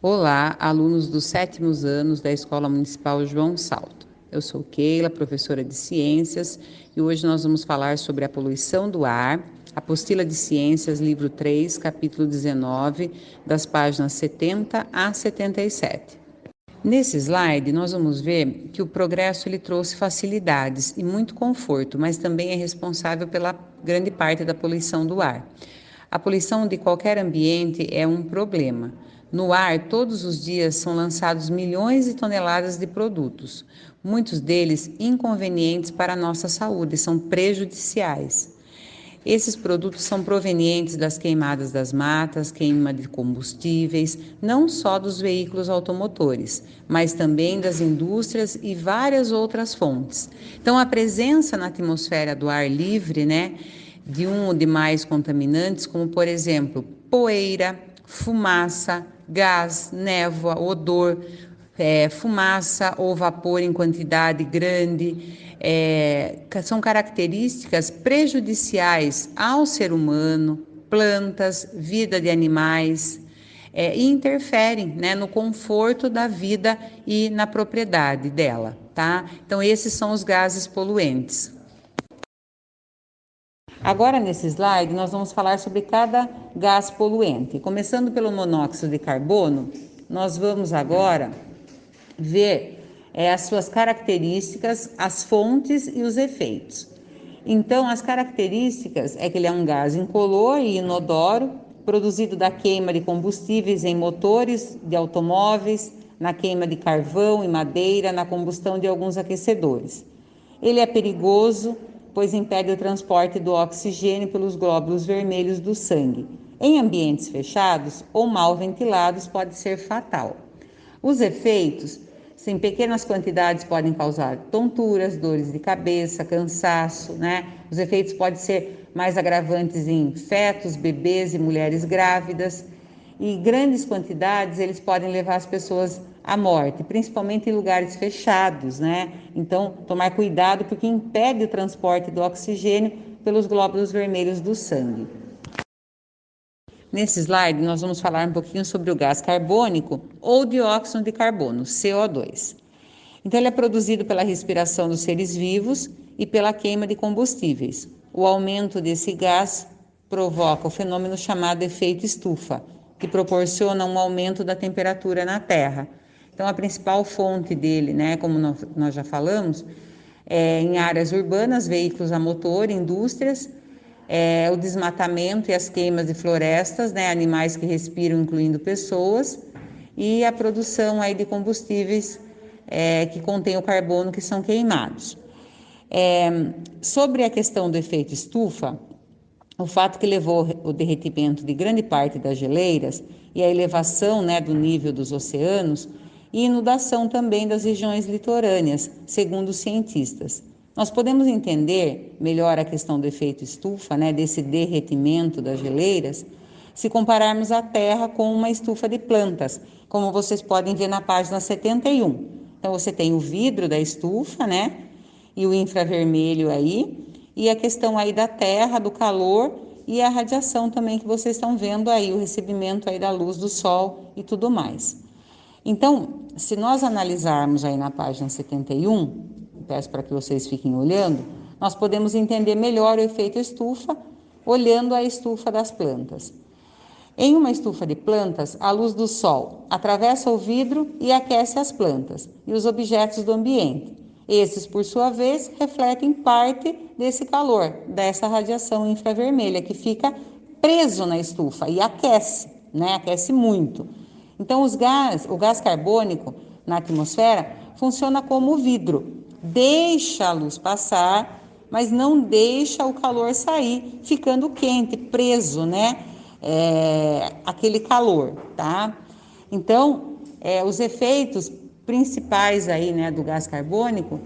Olá, alunos dos 7º anos da Escola Municipal João Salto. Eu sou Keila, professora de Ciências, e hoje nós vamos falar sobre a poluição do ar, apostila de Ciências, livro 3, capítulo 19, das páginas 70 a 77. Nesse slide, nós vamos ver que o progresso ele trouxe facilidades e muito conforto, mas também é responsável pela grande parte da poluição do ar. A poluição de qualquer ambiente é um problema. No ar, todos os dias são lançados milhões de toneladas de produtos, muitos deles inconvenientes para a nossa saúde, são prejudiciais. Esses produtos são provenientes das queimadas das matas, queima de combustíveis, não só dos veículos automotores, mas também das indústrias e várias outras fontes. Então, a presença na atmosfera do ar livre, de um ou de mais contaminantes, como por exemplo, poeira, fumaça, gás, névoa, odor, fumaça ou vapor em quantidade grande, são características prejudiciais ao ser humano, plantas, vida de animais, e interferem, no conforto da vida e na propriedade dela, tá? Então, esses são os gases poluentes. Agora, nesse slide, nós vamos falar sobre cada gás poluente. Começando pelo monóxido de carbono, nós vamos agora ver as suas características, as fontes e os efeitos. Então, as características é que ele é um gás incolor e inodoro, produzido da queima de combustíveis em motores de automóveis, na queima de carvão e madeira, na combustão de alguns aquecedores. Ele é perigoso, pois impede o transporte do oxigênio pelos glóbulos vermelhos do sangue. Em ambientes fechados ou mal ventilados, pode ser fatal. Os efeitos, em pequenas quantidades, podem causar tonturas, dores de cabeça, cansaço, Os efeitos podem ser mais agravantes em fetos, bebês e mulheres grávidas. E grandes quantidades, eles podem levar as pessoas à morte, principalmente em lugares fechados, Então, tomar cuidado porque impede o transporte do oxigênio pelos glóbulos vermelhos do sangue. Nesse slide, nós vamos falar um pouquinho sobre o gás carbônico ou dióxido de carbono, CO2. Então, ele é produzido pela respiração dos seres vivos e pela queima de combustíveis. O aumento desse gás provoca o fenômeno chamado efeito estufa, que proporciona um aumento da temperatura na Terra. Então, a principal fonte dele, como nós já falamos, é em áreas urbanas, veículos a motor, indústrias, o desmatamento e as queimas de florestas, animais que respiram, incluindo pessoas, e a produção aí de combustíveis que contêm o carbono que são queimados. Sobre a questão do efeito estufa, o fato que levou o derretimento de grande parte das geleiras e a elevação do nível dos oceanos e inundação também das regiões litorâneas, segundo os cientistas. Nós podemos entender melhor a questão do efeito estufa, desse derretimento das geleiras, se compararmos a Terra com uma estufa de plantas, como vocês podem ver na página 71. Então, você tem o vidro da estufa, e o infravermelho aí, e a questão aí da Terra, do calor e a radiação também que vocês estão vendo aí, o recebimento aí da luz do sol e tudo mais. Então, se nós analisarmos aí na página 71, peço para que vocês fiquem olhando, nós podemos entender melhor o efeito estufa, olhando a estufa das plantas. Em uma estufa de plantas, a luz do sol atravessa o vidro e aquece as plantas e os objetos do ambiente. Esses, por sua vez, refletem parte desse calor, dessa radiação infravermelha que fica preso na estufa e aquece, Aquece muito. Então, o gás carbônico na atmosfera funciona como vidro, deixa a luz passar, mas não deixa o calor sair, ficando quente, preso, aquele calor, tá? Então, os efeitos principais aí, do gás carbônico,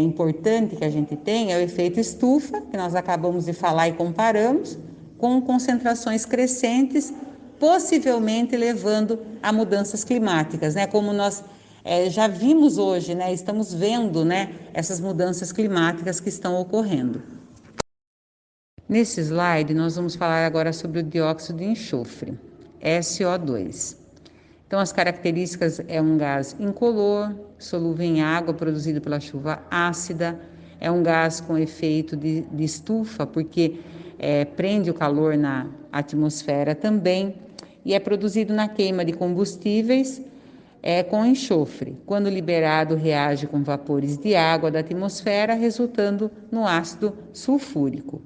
importante que a gente tem é o efeito estufa, que nós acabamos de falar e comparamos, com concentrações crescentes, possivelmente levando a mudanças climáticas, Como nós já vimos hoje, estamos vendo, essas mudanças climáticas que estão ocorrendo. Nesse slide, nós vamos falar agora sobre o dióxido de enxofre, SO2. Então, as características é um gás incolor, solúvel em água, produzido pela chuva ácida, é um gás com efeito de estufa, porque prende o calor na atmosfera também, e é produzido na queima de combustíveis com enxofre. Quando liberado, reage com vapores de água da atmosfera, resultando no ácido sulfúrico.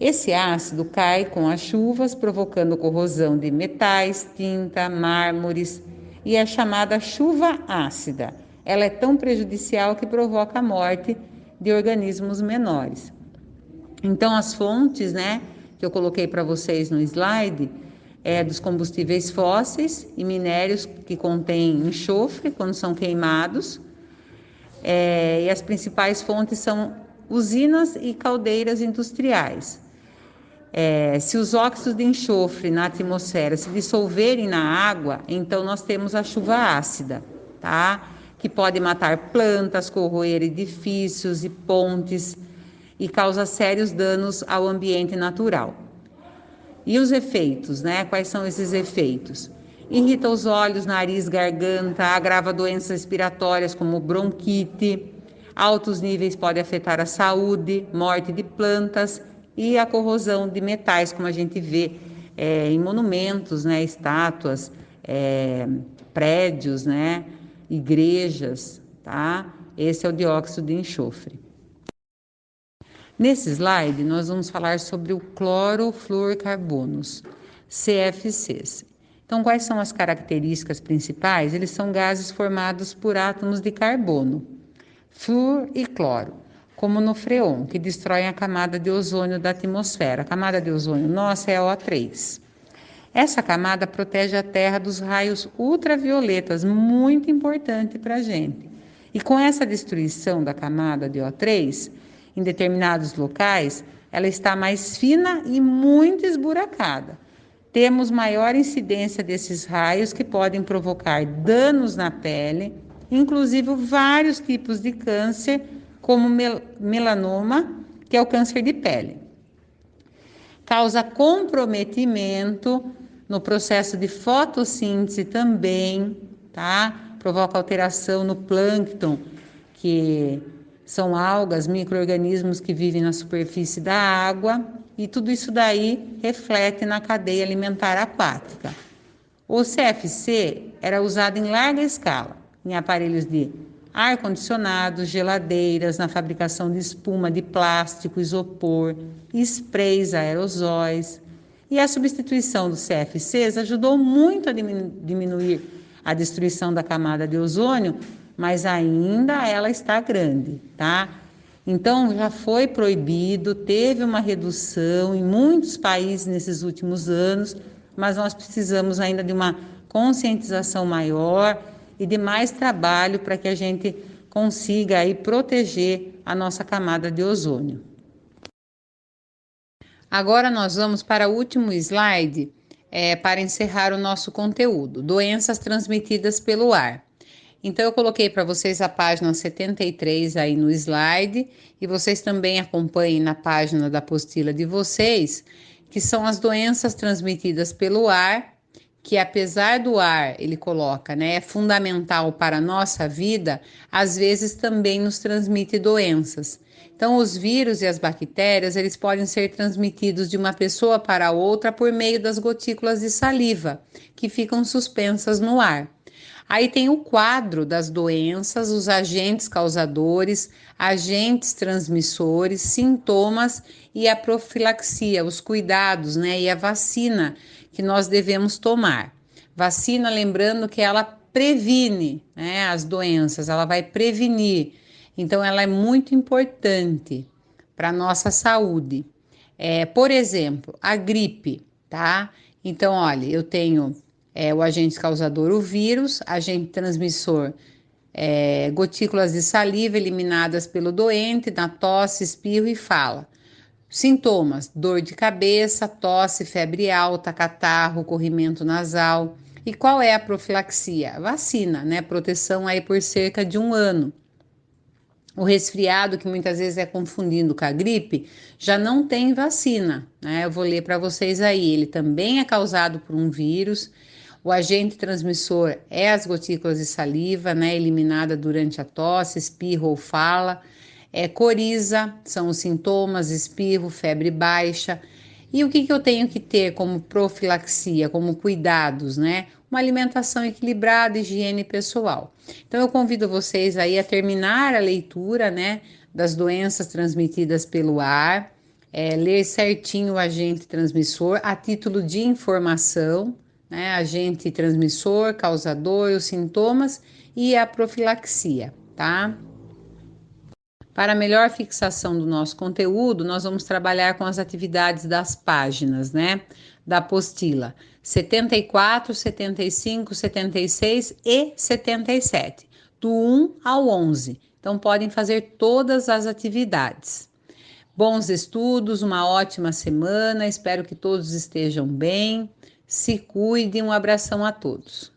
Esse ácido cai com as chuvas, provocando corrosão de metais, tinta, mármores, e é chamada chuva ácida. Ela é tão prejudicial que provoca a morte de organismos menores. Então, as fontes, que eu coloquei para vocês no slide, dos combustíveis fósseis e minérios que contêm enxofre quando são queimados. E as principais fontes são usinas e caldeiras industriais. Se os óxidos de enxofre na atmosfera se dissolverem na água, então nós temos a chuva ácida, tá? Que pode matar plantas, corroer edifícios e pontes e causa sérios danos ao ambiente natural. E os efeitos, Quais são esses efeitos? Irrita os olhos, nariz, garganta, agrava doenças respiratórias como bronquite, altos níveis podem afetar a saúde, morte de plantas e a corrosão de metais, como a gente vê em monumentos, estátuas, prédios, igrejas, tá? Esse é o dióxido de enxofre. Nesse slide, nós vamos falar sobre o clorofluorcarbonos, CFCs. Então, quais são as características principais? Eles são gases formados por átomos de carbono, flúor e cloro, como no freon, que destroem a camada de ozônio da atmosfera. A camada de ozônio nossa é a O3. Essa camada protege a Terra dos raios ultravioletas, muito importante para a gente. E com essa destruição da camada de O3, em determinados locais, ela está mais fina e muito esburacada. Temos maior incidência desses raios que podem provocar danos na pele, inclusive vários tipos de câncer, como melanoma, que é o câncer de pele. Causa comprometimento no processo de fotossíntese também, tá? Provoca alteração no plâncton, que são algas, micro-organismos que vivem na superfície da água, e tudo isso daí reflete na cadeia alimentar aquática. O CFC era usado em larga escala, em aparelhos de ar-condicionado, geladeiras, na fabricação de espuma de plástico, isopor, sprays, aerosóis. E a substituição dos CFCs ajudou muito a diminuir a destruição da camada de ozônio, mas ainda ela está grande, tá? Então, já foi proibido, teve uma redução em muitos países nesses últimos anos, mas nós precisamos ainda de uma conscientização maior e de mais trabalho para que a gente consiga aí proteger a nossa camada de ozônio. Agora nós vamos para o último slide para encerrar o nosso conteúdo, doenças transmitidas pelo ar. Então, eu coloquei para vocês a página 73 aí no slide e vocês também acompanhem na página da apostila de vocês, que são as doenças transmitidas pelo ar, que apesar do ar, ele coloca, é fundamental para a nossa vida, às vezes também nos transmite doenças. Então, os vírus e as bactérias, eles podem ser transmitidos de uma pessoa para outra por meio das gotículas de saliva, que ficam suspensas no ar. Aí tem o quadro das doenças, os agentes causadores, agentes transmissores, sintomas e a profilaxia, os cuidados, e a vacina que nós devemos tomar. Vacina, lembrando que ela previne, as doenças, ela vai prevenir. Então, ela é muito importante para a nossa saúde. Por exemplo, a gripe, tá? Então, olha, eu tenho o agente causador, o vírus, agente transmissor, gotículas de saliva eliminadas pelo doente na tosse, espirro e fala. Sintomas: dor de cabeça, tosse, febre alta, catarro, corrimento nasal. E qual é a profilaxia? Vacina, proteção aí por cerca de 1 ano. O resfriado, que muitas vezes é confundido com a gripe, já não tem vacina, Eu vou ler para vocês aí. Ele também é causado por um vírus. O agente transmissor é as gotículas de saliva, né, eliminada durante a tosse, espirro ou fala. Coriza, são os sintomas, espirro, febre baixa. E o que eu tenho que ter como profilaxia, como cuidados, né? Uma alimentação equilibrada, higiene pessoal. Então eu convido vocês aí a terminar a leitura, né, das doenças transmitidas pelo ar, ler certinho o agente transmissor a título de informação, né, agente transmissor, causador, os sintomas e a profilaxia, tá? Para melhor fixação do nosso conteúdo, nós vamos trabalhar com as atividades das páginas, né? Da apostila 74, 75, 76 e 77, do 1 ao 11. Então, podem fazer todas as atividades. Bons estudos, uma ótima semana, espero que todos estejam bem. Se cuidem, um abração a todos.